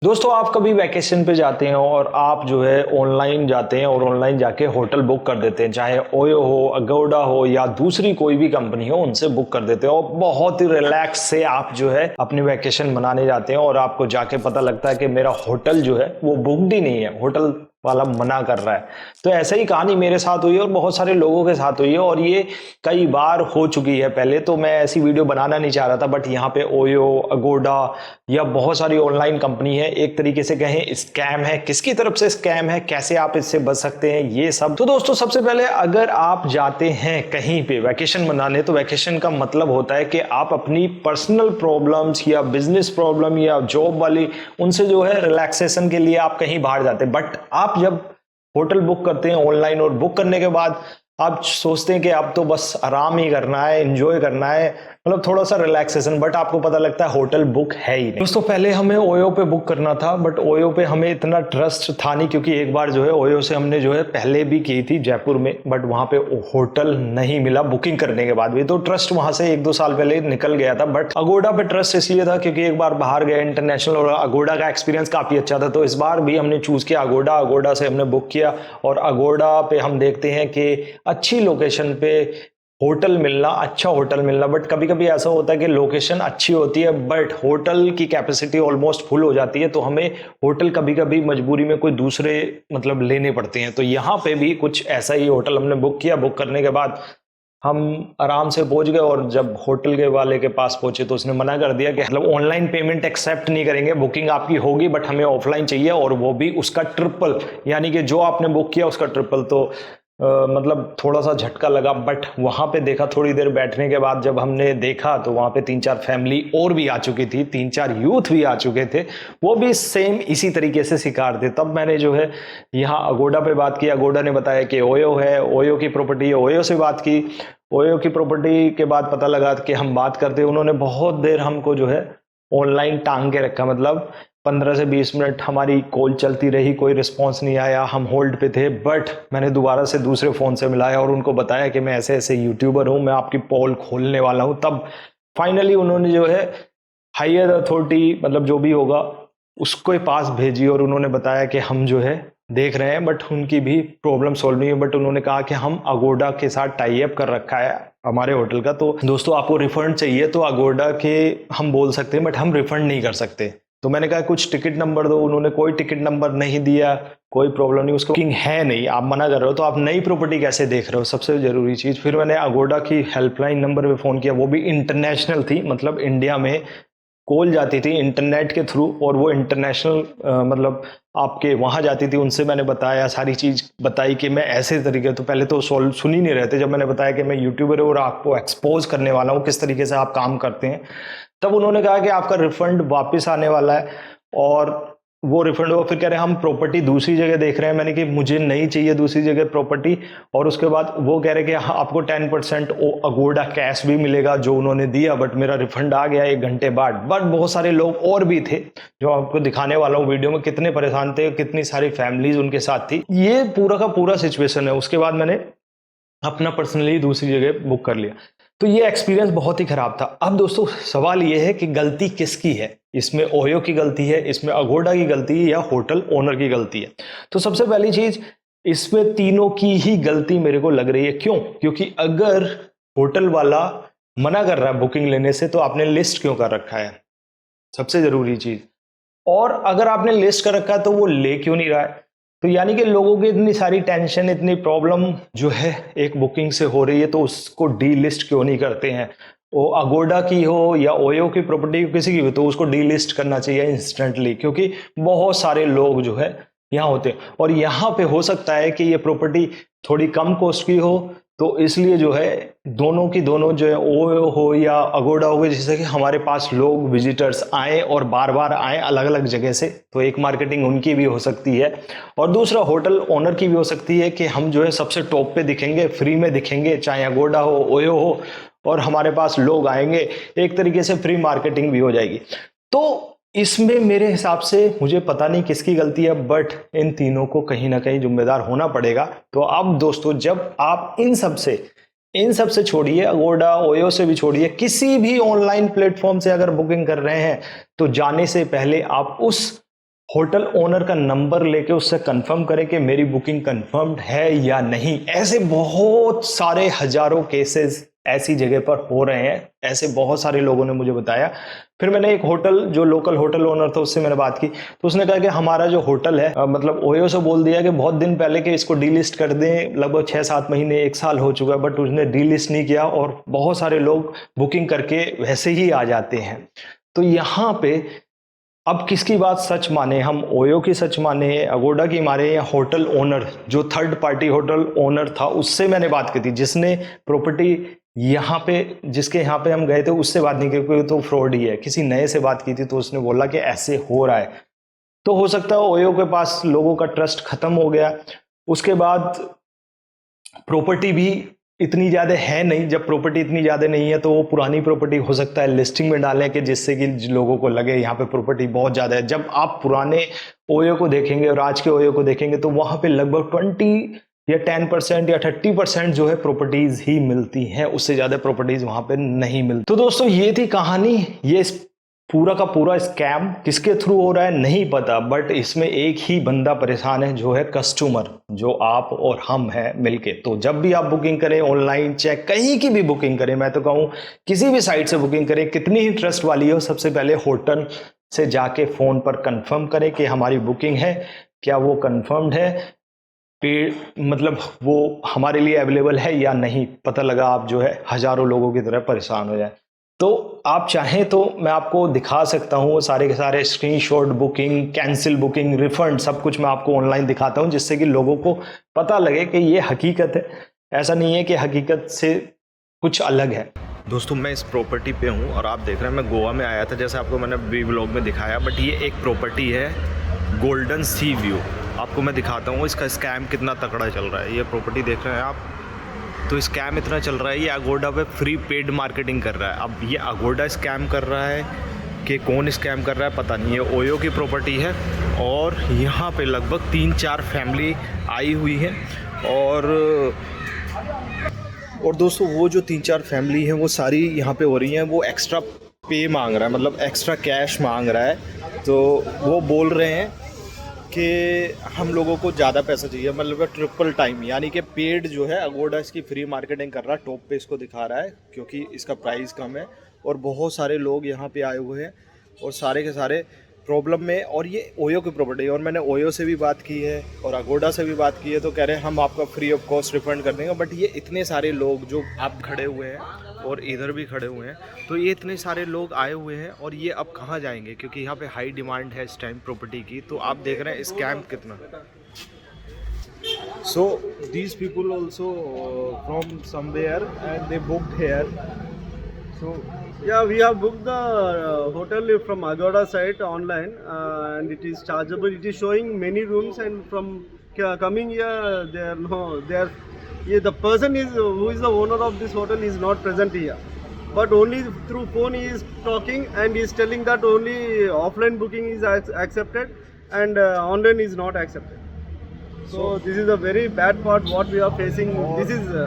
दोस्तों आप कभी वैकेशन पे जाते हैं और आप जो है ऑनलाइन जाते हैं और ऑनलाइन जाके होटल बुक कर देते हैं, चाहे ओयो हो, अगोडा हो या दूसरी कोई भी कंपनी हो, उनसे बुक कर देते हैं और बहुत ही रिलैक्स से आप जो है अपनी वैकेशन मनाने जाते हैं और आपको जाके पता लगता है कि मेरा होटल जो है वो बुकड ही नहीं है, होटल वाला मना कर रहा है। तो ऐसा ही कहानी मेरे साथ हुई है और बहुत सारे लोगों के साथ हुई है और ये कई बार हो चुकी है। पहले तो मैं ऐसी वीडियो बनाना नहीं चाह रहा था, बट यहाँ पे ओयो, अगोडा या बहुत सारी ऑनलाइन कंपनी है, एक तरीके से कहें स्कैम है। किसकी तरफ से स्कैम है, कैसे आप इससे बच सकते हैं, ये सब। तो दोस्तों सबसे पहले अगर आप जाते हैं कहीं पे वैकेशन मनाने, तो वैकेशन का मतलब होता है कि आप अपनी पर्सनल प्रॉब्लम्स या बिजनेस प्रॉब्लम या जॉब वाली उनसे जो है रिलैक्सेशन के लिए आप कहीं बाहर जाते हैं। बट आप जब होटल बुक करते हैं ऑनलाइन और बुक करने के बाद आप सोचते हैं कि अब तो बस आराम ही करना है, एंजॉय करना है, मतलब थोड़ा सा रिलैक्सेशन, बट आपको पता लगता है होटल बुक है ही नहीं। दोस्तों पहले हमें ओयो पे बुक करना था, बट ओयो पे हमें इतना ट्रस्ट था नहीं, क्योंकि एक बार जो है ओयो से हमने जो है पहले भी की थी जयपुर में, बट वहां पे होटल नहीं मिला बुकिंग करने के बाद भी। तो ट्रस्ट वहां से 1-2 साल पहले निकल गया था। बट अगोडा पे ट्रस्ट इसलिए था क्योंकि एक बार बाहर गए इंटरनेशनल और अगोडा का एक्सपीरियंस काफी अच्छा था, तो इस बार भी हमने चूज किया अगोडा। अगोडा से हमने बुक किया और अगोडा पे हम देखते हैं कि अच्छी लोकेशन पे होटल मिलना, अच्छा होटल मिलना। बट कभी कभी ऐसा होता है कि लोकेशन अच्छी होती है बट होटल की कैपेसिटी ऑलमोस्ट फुल हो जाती है, तो हमें होटल कभी कभी मजबूरी में कोई दूसरे मतलब लेने पड़ते हैं। तो यहाँ पे भी कुछ ऐसा ही होटल हमने बुक किया। बुक करने के बाद हम आराम से पहुंच गए और जब होटल के वाले के पास पहुंचे तो उसने मना कर दिया कि मतलब ऑनलाइन पेमेंट एक्सेप्ट नहीं करेंगे, बुकिंग आपकी होगी बट हमें ऑफलाइन चाहिए, और वो भी उसका ट्रिपल, यानी कि जो आपने बुक किया उसका ट्रिपल। तो मतलब थोड़ा सा झटका लगा। बट वहां पे देखा, थोड़ी देर बैठने के बाद जब हमने देखा तो वहां पे 3-4 फैमिली और भी आ चुकी थी, 3-4 यूथ भी आ चुके थे, वो भी सेम इसी तरीके से शिकार थे। तब मैंने जो है यहाँ अगोडा पे बात की। अगोडा ने बताया कि ओयो है, ओयो की प्रॉपर्टी है, ओयो से बात की। ओयो की प्रॉपर्टी के बाद पता लगा कि हम बात करते, उन्होंने बहुत देर हमको जो है ऑनलाइन टांग के रखा, मतलब 15 से 20 मिनट हमारी कॉल चलती रही, कोई रिस्पॉन्स नहीं आया, हम होल्ड पे थे। बट मैंने दोबारा से दूसरे फ़ोन से मिलाया और उनको बताया कि मैं ऐसे ऐसे यूट्यूबर हूँ, मैं आपकी पोल खोलने वाला हूँ। तब फाइनली उन्होंने जो है हायर अथॉरिटी, मतलब जो भी होगा, उसके पास भेजी और उन्होंने बताया कि हम जो है देख रहे हैं, बट उनकी भी प्रॉब्लम सॉल्व नहीं है। बट उन्होंने कहा कि हम अगोडा के साथ टाई अप कर रखा है हमारे होटल का, तो दोस्तों आपको रिफंड चाहिए तो अगोडा के हम बोल सकते हैं, बट हम रिफंड नहीं कर सकते। तो मैंने कहा कुछ टिकट नंबर दो, उन्होंने कोई टिकट नंबर नहीं दिया। कोई प्रॉब्लम नहीं, उसको बुकिंग है नहीं, आप मना कर रहे हो तो आप नई प्रॉपर्टी कैसे देख रहे हो, सबसे जरूरी चीज। फिर मैंने अगोडा की हेल्पलाइन नंबर पे फोन किया, वो भी इंटरनेशनल थी, मतलब इंडिया में कॉल जाती थी इंटरनेट के थ्रू, और वो इंटरनेशनल मतलब आपके वहां जाती थी। उनसे मैंने बताया, सारी चीज बताई कि मैं ऐसे तरीके, तो पहले तो सॉल्व सुन ही नहीं रहते। जब मैंने बताया कि मैं यूट्यूबर हूँ और आपको एक्सपोज करने वाला हूँ किस तरीके से आप काम करते हैं, तब उन्होंने कहा कि आपका रिफंड वापस आने वाला है, और वो रिफंड हुआ। फिर कह रहे हैं हम प्रॉपर्टी दूसरी जगह देख रहे हैं। मैंने कि मुझे नहीं चाहिए दूसरी जगह प्रॉपर्टी। और उसके बाद वो कह रहे कि हाँ, आपको 10% अगोडा कैश भी मिलेगा, जो उन्होंने दिया। बट मेरा रिफंड आ गया 1 घंटे बाद। बट बहुत सारे लोग और भी थे, जो आपको दिखाने वाला हूँ वीडियो में, कितने परेशान थे, कितनी सारी फैमिलीज उनके साथ थी। ये पूरा का पूरा सिचुएशन है। उसके बाद मैंने अपना पर्सनली दूसरी जगह बुक कर लिया। तो ये एक्सपीरियंस बहुत ही खराब था। अब दोस्तों सवाल ये है कि गलती किसकी है, इसमें ओयो की गलती है, इसमें अगोडा की गलती है, या होटल ओनर की गलती है। तो सबसे पहली चीज, इसमें तीनों की ही गलती मेरे को लग रही है। क्यों? क्योंकि अगर होटल वाला मना कर रहा है बुकिंग लेने से, तो आपने लिस्ट क्यों कर रखा है, सबसे जरूरी चीज। और अगर आपने लिस्ट कर रखा है तो वो ले क्यों नहीं रहा है। तो यानी कि लोगों की इतनी सारी टेंशन, इतनी प्रॉब्लम जो है एक बुकिंग से हो रही है, तो उसको डी लिस्ट क्यों नहीं करते हैं। वो अगोडा की हो या ओयो की प्रॉपर्टी किसी की भी, तो उसको डी लिस्ट करना चाहिए इंस्टेंटली, क्योंकि बहुत सारे लोग जो है यहाँ होते हैं। और यहाँ पे हो सकता है कि ये प्रॉपर्टी थोड़ी कम कॉस्ट की हो, तो इसलिए जो है दोनों की दोनों जो है ओयो हो या अगोडा हो गए, जिससे कि हमारे पास लोग विजिटर्स आए और बार बार आए अलग अलग जगह से। तो एक मार्केटिंग उनकी भी हो सकती है, और दूसरा होटल ओनर की भी हो सकती है कि हम जो है सबसे टॉप पे दिखेंगे, फ्री में दिखेंगे, चाहे अगोडा हो, ओयो हो, और हमारे पास लोग आएंगे। एक तरीके से फ्री मार्केटिंग भी हो जाएगी। तो इसमें मेरे हिसाब से, मुझे पता नहीं किसकी गलती है, बट इन तीनों को कहीं ना कहीं जिम्मेदार होना पड़ेगा। तो अब दोस्तों, जब आप इन सब से छोड़िए, अगोडा ओयो से भी छोड़िए, किसी भी ऑनलाइन प्लेटफॉर्म से अगर बुकिंग कर रहे हैं, तो जाने से पहले आप उस होटल ओनर का नंबर लेके उससे कंफर्म करें कि मेरी बुकिंग कंफर्म्ड है या नहीं। ऐसे बहुत सारे हजारों केसेस ऐसी जगह पर हो रहे हैं, ऐसे बहुत सारे लोगों ने मुझे बताया। फिर मैंने एक होटल, जो लोकल होटल ओनर था, उससे मैंने बात की, तो उसने कहा कि हमारा जो होटल है मतलब ओयो से बोल दिया कि बहुत दिन पहले कि इसको डीलिस्ट कर दें, लगभग 6-7 महीने 1 साल हो चुका है, बट उसने डीलिस्ट नहीं किया और बहुत सारे लोग बुकिंग करके वैसे ही आ जाते हैं। तो यहाँ पे अब किसकी बात सच माने, हम ओयो की सच माने, अगोडा की माने, या होटल ओनर जो थर्ड पार्टी होटल ओनर था उससे मैंने बात की थी, जिसने प्रॉपर्टी यहाँ पे, जिसके यहाँ पे हम गए थे, उससे बात नहीं की क्योंकि तो फ्रॉड ही है। किसी नए से बात की थी तो उसने बोला कि ऐसे हो रहा है। तो हो सकता है ओयो के पास लोगों का ट्रस्ट खत्म हो गया। उसके बाद प्रॉपर्टी भी इतनी ज़्यादा है नहीं। जब प्रॉपर्टी इतनी ज़्यादा नहीं है तो वो पुरानी प्रॉपर्टी हो सकता है लिस्टिंग में डालें कि जिससे कि लोगों को लगे यहाँ पे प्रॉपर्टी बहुत ज़्यादा है। जब आप पुराने ओयो को देखेंगे और आज के ओयो को देखेंगे तो वहाँ पे लगभग 20 या 10% या 30% जो है प्रॉपर्टीज ही मिलती हैं, उससे ज़्यादा प्रॉपर्टीज वहाँ पे नहीं मिलती। तो दोस्तों ये थी कहानी। ये पूरा का पूरा स्कैम किसके थ्रू हो रहा है नहीं पता, बट इसमें एक ही बंदा परेशान है, जो है कस्टमर, जो आप और हम हैं मिलके। तो जब भी आप बुकिंग करें ऑनलाइन, चाहे कहीं की भी बुकिंग करें, मैं तो कहूँ किसी भी साइट से बुकिंग करें, कितनी ही ट्रस्ट वाली हो, सबसे पहले होटल से जाके फ़ोन पर कंफर्म करें कि हमारी बुकिंग है, क्या वो कंफर्म्ड है, मतलब वो हमारे लिए अवेलेबल है या नहीं। पता लगा आप जो है हज़ारों लोगों की तरह परेशान हो जाए। तो आप चाहें तो मैं आपको दिखा सकता हूँ सारे के सारे screenshot, booking, cancel booking, refund, सब कुछ मैं आपको ऑनलाइन दिखाता हूँ, जिससे कि लोगों को पता लगे कि ये हकीकत है, ऐसा नहीं है कि हकीकत से कुछ अलग है। दोस्तों मैं इस प्रॉपर्टी पे हूँ और आप देख रहे हैं मैं गोवा में आया था, जैसे आपको मैंने वी व्लॉग में दिखाया, बट ये एक प्रॉपर्टी है गोल्डन सी व्यू। आपको मैं दिखाता हूँ इसका स्कैम कितना तगड़ा चल रहा है। ये प्रॉपर्टी देख रहे हैं आप, तो स्कैम इतना चल रहा है, ये अगोडा पे फ्री पेड मार्केटिंग कर रहा है। अब ये अगोडा स्कैम कर रहा है कि कौन स्कैम कर रहा है पता नहीं है। ओयो की प्रॉपर्टी है और यहाँ पे लगभग 3-4 फैमिली आई हुई है और दोस्तों वो जो 3-4 फैमिली हैं वो सारी यहाँ पे हो रही हैं। वो एक्स्ट्रा पे मांग रहा है, मतलब एक्स्ट्रा कैश मांग रहा है। तो वो बोल रहे हैं कि हम लोगों को ज़्यादा पैसा चाहिए, मतलब ट्रिपल टाइम, यानी कि पेड जो है अगोडा इसकी फ्री मार्केटिंग कर रहा है, टॉप पे इसको दिखा रहा है क्योंकि इसका प्राइस कम है और बहुत सारे लोग यहाँ पे आए हुए हैं और सारे के सारे प्रॉब्लम में। और ये ओयो की प्रॉपर्टी है और मैंने ओयो से भी बात की है और अगोडा से भी बात की है, तो कह रहे हैं हम आपका फ्री ऑफ कॉस्ट रिफंड कर देंगे। बट ये इतने सारे लोग जो आप खड़े हुए हैं और इधर भी खड़े हुए हैं, तो ये इतने सारे लोग आए हुए हैं और ये अब कहाँ जाएंगे, क्योंकि यहाँ पे हाई डिमांड है इस टाइम प्रॉपर्टी की। तो आप देख रहे हैं स्कैम कितना। So these people also from somewhere and they booked here. So yeah, we have booked the hotel from Agoda site online, and it is chargeable. It is showing many rooms, and from coming here, the person who is the owner of this hotel is not present here, but only through phone he is talking and he is telling that only offline booking is accepted and online is not accepted. So this is a very bad part what we are facing. This is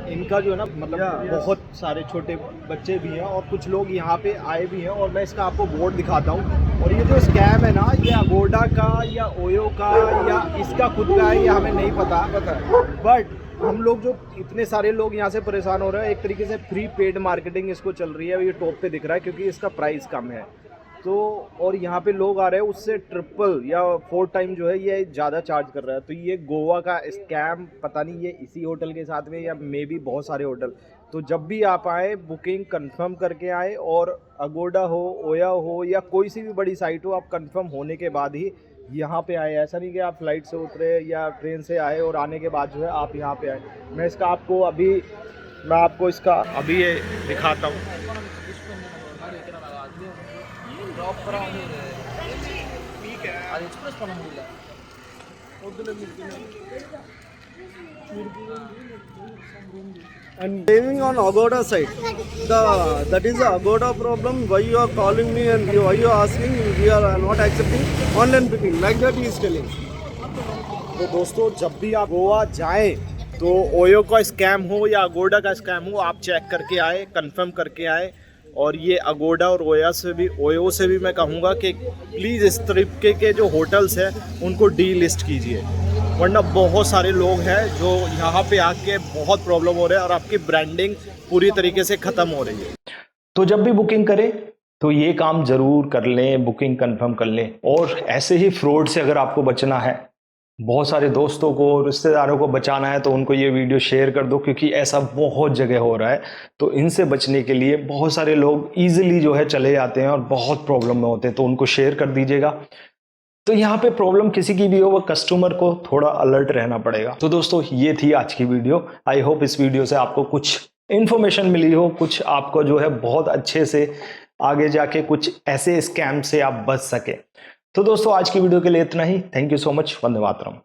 इनका जो है ना, मतलब बहुत सारे छोटे बच्चे भी हैं और कुछ लोग यहाँ पे आए भी हैं और मैं इसका आपको बोर्ड दिखाता हूँ। और ये जो स्कैम है ना, ये अगोडा का या ओयो का या इसका खुद का है, ये हमें नहीं पता बट हम लोग जो इतने सारे लोग यहाँ से परेशान हो रहे हैं, एक तरीके से फ्री पेड मार्केटिंग इसको चल रही है। ये टॉप पे दिख रहा है क्योंकि इसका प्राइस कम है। तो और यहाँ पे लोग आ रहे हैं उससे ट्रिपल या 4 टाइम जो है ये ज़्यादा चार्ज कर रहा है। तो ये गोवा का स्कैम, पता नहीं ये इसी होटल के साथ में या मे बी बहुत सारे होटल। तो जब भी आप आए बुकिंग कंफर्म करके आए, और अगोडा हो, ओया हो या कोई सी भी बड़ी साइट हो, आप कंफर्म होने के बाद ही यहाँ पे आए। ऐसा नहीं कि आप फ्लाइट से उतरे या ट्रेन से आए और आने के बाद जो है आप यहाँ पे आए। मैं आपको इसका अभी ये दिखाता हूँ। and living on Agoda site. That is the Agoda problem. Why you are calling me and why you are asking? We are not accepting online booking. Like that he is telling. तो दोस्तों जब भी आप गोवा जाएं तो OYO का scam हो या अगोडा का स्कैम हो, आप चेक करके आए, कंफर्म करके आए और ये अगोडा और ओयो से भी मैं कहूँगा कि प्लीज़ इस तरीके के जो होटल्स हैं उनको डीलिस्ट कीजिए, वरना बहुत सारे लोग हैं जो यहाँ पे आके बहुत प्रॉब्लम हो रहा है और आपकी ब्रांडिंग पूरी तरीके से ख़त्म हो रही है। तो जब भी बुकिंग करें तो ये काम ज़रूर कर लें, बुकिंग कंफर्म कर लें। और ऐसे ही फ्रॉड से अगर आपको बचना है, बहुत सारे दोस्तों को, रिश्तेदारों को बचाना है, तो उनको ये वीडियो शेयर कर दो, क्योंकि ऐसा बहुत जगह हो रहा है। तो इनसे बचने के लिए बहुत सारे लोग ईजिली जो है चले जाते हैं और बहुत प्रॉब्लम में होते हैं, तो उनको शेयर कर दीजिएगा। तो यहाँ पे प्रॉब्लम किसी की भी हो, वो कस्टमर को थोड़ा अलर्ट रहना पड़ेगा। तो दोस्तों ये थी आज की वीडियो। आई होप इस वीडियो से आपको कुछ इन्फॉर्मेशन मिली हो, कुछ आपको जो है बहुत अच्छे से आगे जाके कुछ ऐसे स्कैम से आप बच सके। तो दोस्तों आज की वीडियो के लिए इतना ही। Thank you so much. Vande Mataram.